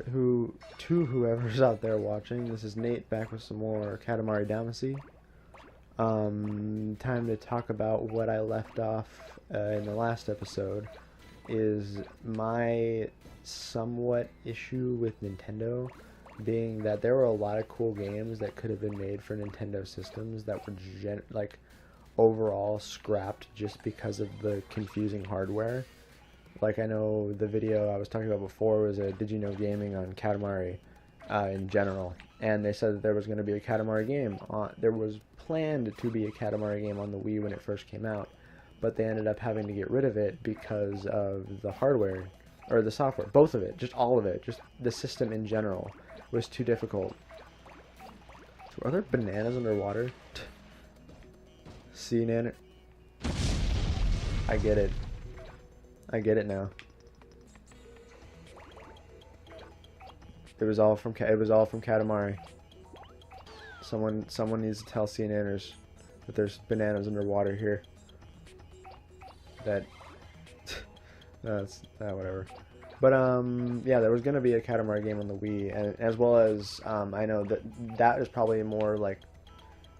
to whoever's out there watching. This is Nate back with some more Katamari Damacy. Time to talk about what I left off in the last episode. Is my somewhat issue with Nintendo being that there were a lot of cool games that could have been made for Nintendo systems that were overall scrapped just because of the confusing hardware. Like, I know the video I was talking about before was a Did You Know Gaming on Katamari in general, and they said that there was going to be a Katamari game. There was planned to be a Katamari game on the Wii when it first came out, but they ended up having to get rid of it because of the hardware, or the software, both of it, just all of it, just the system in general was too difficult. So are there bananas underwater? See, Nan? I get it. I get it now. It was all from Katamari. Someone needs to tell CNNers that there's bananas underwater here. That that's whatever. But yeah, there was gonna be a Katamari game on the Wii, and as well as I know that is probably more like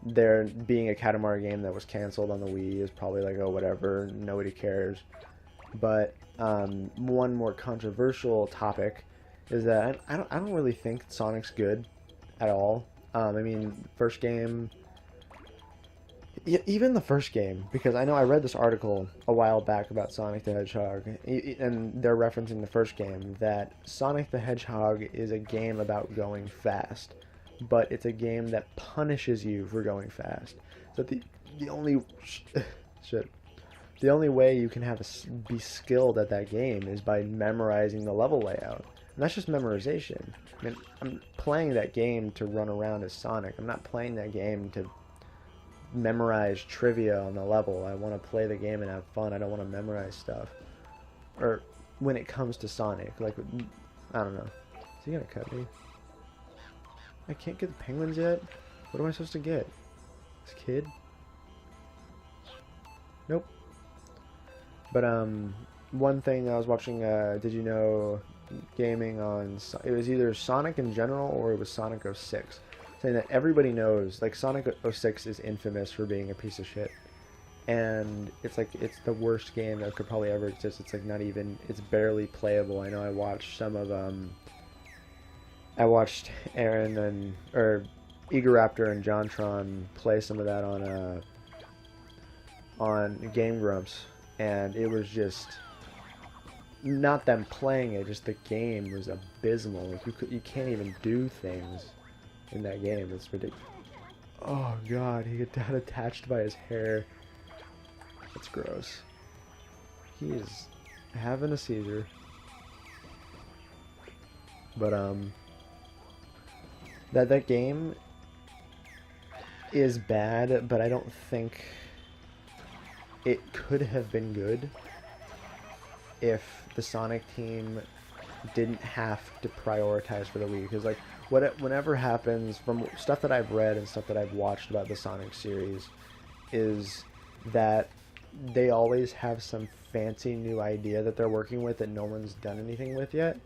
there being a Katamari game that was canceled on the Wii is probably like, oh, whatever, nobody cares. But one more controversial topic is that I don't really think Sonic's good at all. I mean, first game, even the first game, because I know I read this article a while back about Sonic the Hedgehog, and they're referencing the first game, that Sonic the Hedgehog is a game about going fast, but it's a game that punishes you for going fast. So the only shit. The only way you can be skilled at that game is by memorizing the level layout. And that's just memorization. I mean, I'm playing that game to run around as Sonic. I'm not playing that game to memorize trivia on the level. I want to play the game and have fun. I don't want to memorize stuff. Or when it comes to Sonic, like, I don't know. Is he gonna cut me? I can't get the penguins yet? What am I supposed to get? This kid? Nope. But one thing I was watching, Did You Know Gaming on, it was either Sonic in general or it was Sonic 06, saying that everybody knows, like, Sonic 06 is infamous for being a piece of shit, and it's like, it's the worst game that could probably ever exist. It's like not even, it's barely playable. I know I watched some of, I watched Aaron or Egoraptor and JonTron play some of that on Game Grumps. And it was just not them playing it, just the game was abysmal. Like you can't even do things in that game. It's ridiculous. Oh god, he got attached by his hair. That's gross. He is having a seizure. But that game is bad, but I don't think it could have been good if the Sonic team didn't have to prioritize for the Wii. Because, like, whenever happens, from stuff that I've read and stuff that I've watched about the Sonic series, is that they always have some fancy new idea that they're working with that no one's done anything with yet.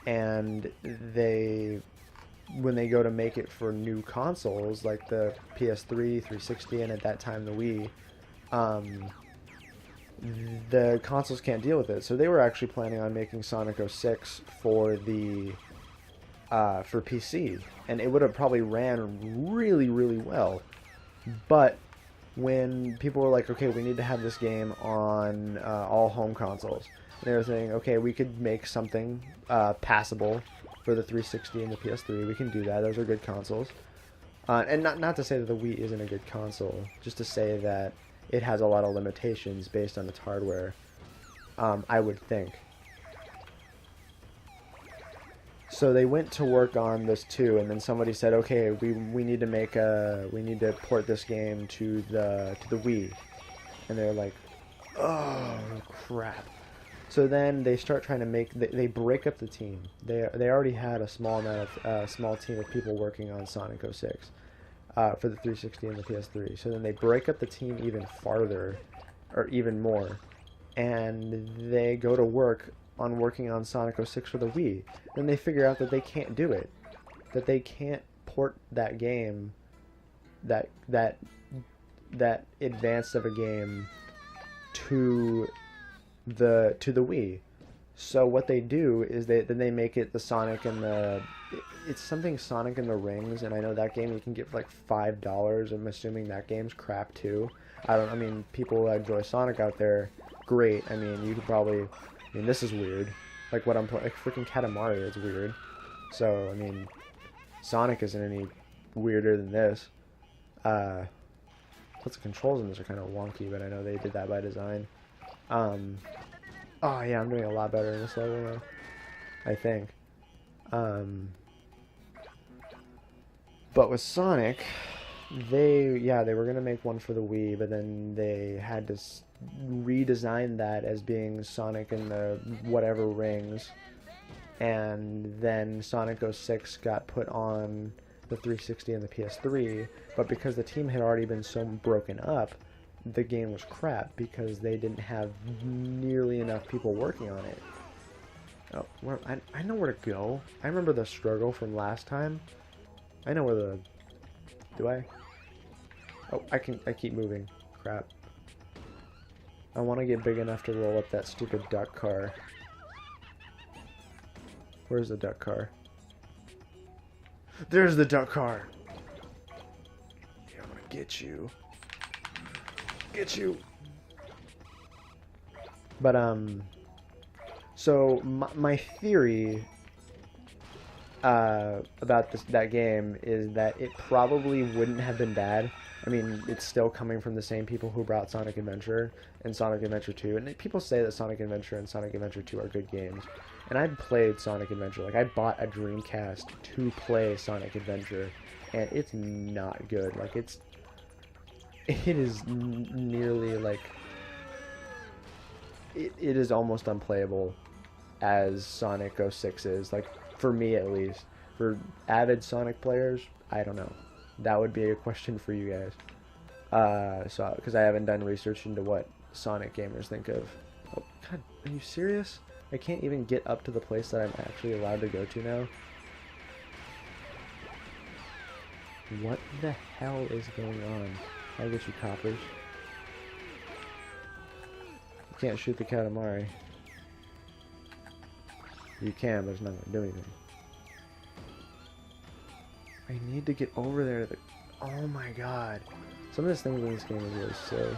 And when they go to make it for new consoles, like the PS3, 360, and at that time the Wii, the consoles can't deal with it. So they were actually planning on making Sonic 06 for PC, and it would have probably ran really, really well. But when people were like, okay, we need to have this game on all home consoles, and they were saying, okay, we could make something passable for the 360 and the PS3. We can do that. Those are good consoles. And not to say that the Wii isn't a good console, just to say that it has a lot of limitations based on its hardware, I would think. So they went to work on this too, and then somebody said, okay, we need to port this game to the Wii, and they're like, oh crap. So then they start trying to they break up the team. They already had a small team of people working on Sonic 06. For the 360 and the PS3. So then they break up the team even farther, or even more, and they go to work on working on Sonic 06 for the Wii. Then they figure out that they can't do it, that they can't port that game, that advanced of a game to the Wii. So what they do is they make it the Sonic and the, it's something Sonic and the Rings, and I know that game you can get for like $5. I'm assuming that game's crap too. I mean, people that enjoy Sonic out there, great. I mean, you could probably, I mean, this is weird. Like what I'm playing, like freaking Katamari, it's weird. So, I mean, Sonic isn't any weirder than this. Plus the controls in this are kind of wonky, but I know they did that by design. Oh yeah, I'm doing a lot better in this level now, I think. But with Sonic, they were gonna make one for the Wii, but then they had to redesign that as being Sonic and the whatever rings, and then Sonic 06 got put on the 360 and the PS3, but because the team had already been so broken up, the game was crap because they didn't have nearly enough people working on it. Oh, I know where to go. I remember the struggle from last time. I know where the... Do I? Oh, I keep moving. Crap. I want to get big enough to roll up that stupid duck car. Where's the duck car? There's the duck car! Yeah, I'm gonna get you. Get you! But, so, my theory about that game is that it probably wouldn't have been bad. I mean, it's still coming from the same people who brought Sonic Adventure and Sonic Adventure 2. And people say that Sonic Adventure and Sonic Adventure 2 are good games. And I played Sonic Adventure. Like, I bought a Dreamcast to play Sonic Adventure. And it's not good. Like, it is nearly, like... It is almost unplayable as Sonic 06 is. Like, for me at least. For avid Sonic players, I don't know. That would be a question for you guys. Because I haven't done research into what Sonic gamers think of. Oh, God, are you serious? I can't even get up to the place that I'm actually allowed to go to now. What the hell is going on? I get you, coppers. You can't shoot the Katamari. You can, but it's not going to do anything. I need to get over there to the... Oh my god. Some of the things in this game is really silly.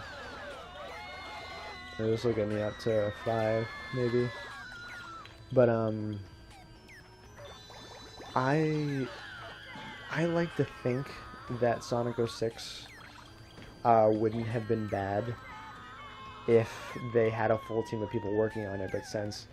This will get me up to 5, maybe. But, I like to think that Sonic 06 wouldn't have been bad if they had a full team of people working on it, but since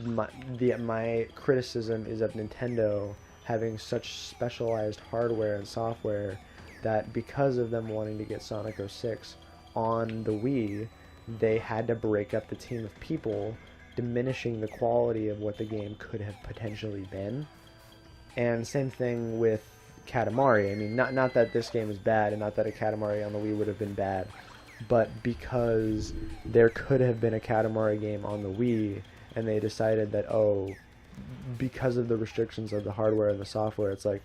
my criticism is of Nintendo having such specialized hardware and software that because of them wanting to get Sonic 06 on the Wii, they had to break up the team of people, diminishing the quality of what the game could have potentially been. And same thing with Katamari. I mean, not that this game is bad, and not that a Katamari on the Wii would have been bad, but because there could have been a Katamari game on the Wii, and they decided that, oh, because of the restrictions of the hardware and the software, it's like,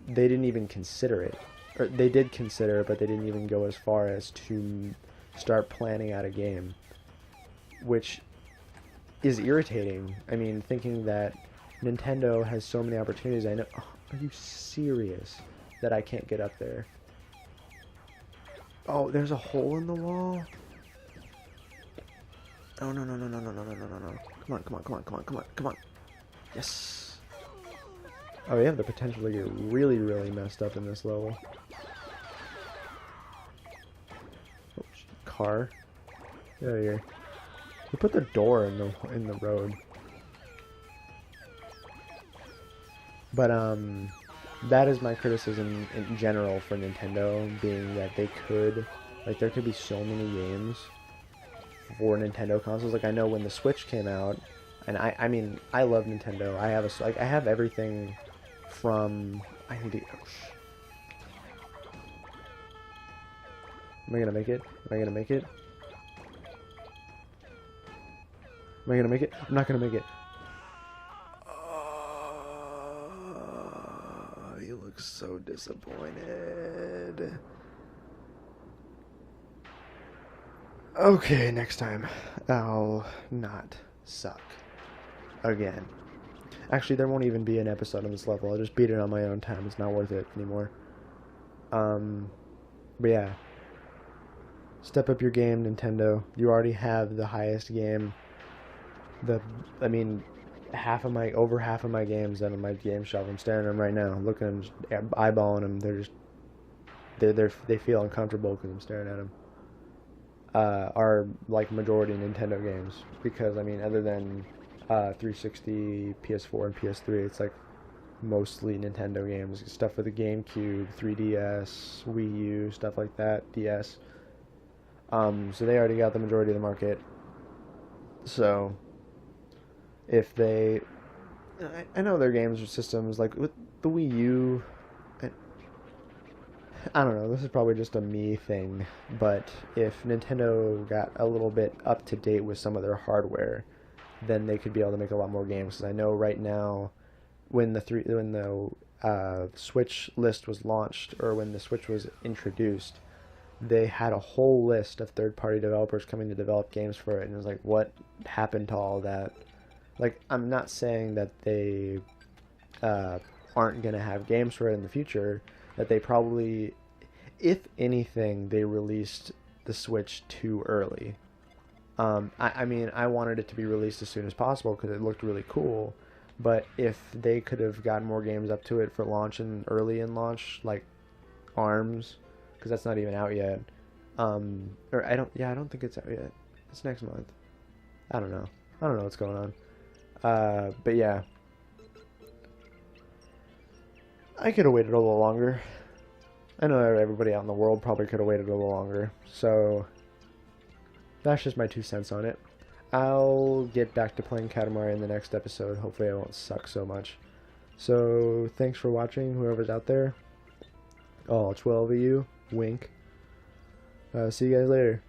they didn't even consider it. Or they did consider it, but they didn't even go as far as to start planning out a game. Which is irritating. I mean, thinking that Nintendo has so many opportunities. I know. Oh, are you serious that I can't get up there? Oh, there's a hole in the wall? Oh, no, no, no, no, no, no, no, no, no, no. Come on, come on, come on, come on, come on, come on. Yes. Oh, we have the potential to get really, really messed up in this level. Oh, car. Get out of here. We put the door in the road. But that is my criticism in general for Nintendo, being that they could, like, there could be so many games for Nintendo consoles. Like, I know when the Switch came out, and I mean, I love Nintendo. I have everything from, I need to, oh, Am I gonna make it? Am I gonna make it? Am I gonna make it? I'm not gonna make it. He looks so disappointed. Okay, next time I'll not suck again. Actually, there won't even be an episode on this level. I'll just beat it on my own time. It's not worth it anymore. But yeah. Step up your game, Nintendo. You already have the highest game. I mean, over half of my games that on my game shelf. I'm staring at them right now. Looking at them, just eyeballing them. They feel uncomfortable because I'm staring at them. Are like majority Nintendo games because I mean, other than 360, PS4, and PS3, it's like mostly Nintendo games. Stuff for the GameCube, 3DS, Wii U, stuff like that, DS. So they already got the majority of the market. So if they, I know their games or systems like with the Wii U. I don't know, this is probably just a me thing, but if Nintendo got a little bit up to date with some of their hardware, then they could be able to make a lot more games. Because I know right now, when the Switch list was launched, or when the Switch was introduced, they had a whole list of third-party developers coming to develop games for it, and it was like, what happened to all that? Like, I'm not saying that they aren't going to have games for it in the future, that they probably, if anything, they released the Switch too early. I mean, I wanted it to be released as soon as possible because it looked really cool, but if they could have gotten more games up to it for launch and early in launch, like ARMS, because that's not even out yet. Or I don't think it's out yet. It's next month. I don't know what's going on. But yeah, I could have waited a little longer. I know everybody out in the world probably could have waited a little longer. So that's just my 2 cents on it. I'll get back to playing Katamari in the next episode. Hopefully I won't suck so much. So thanks for watching, whoever's out there. All 12 of you. Wink. See you guys later.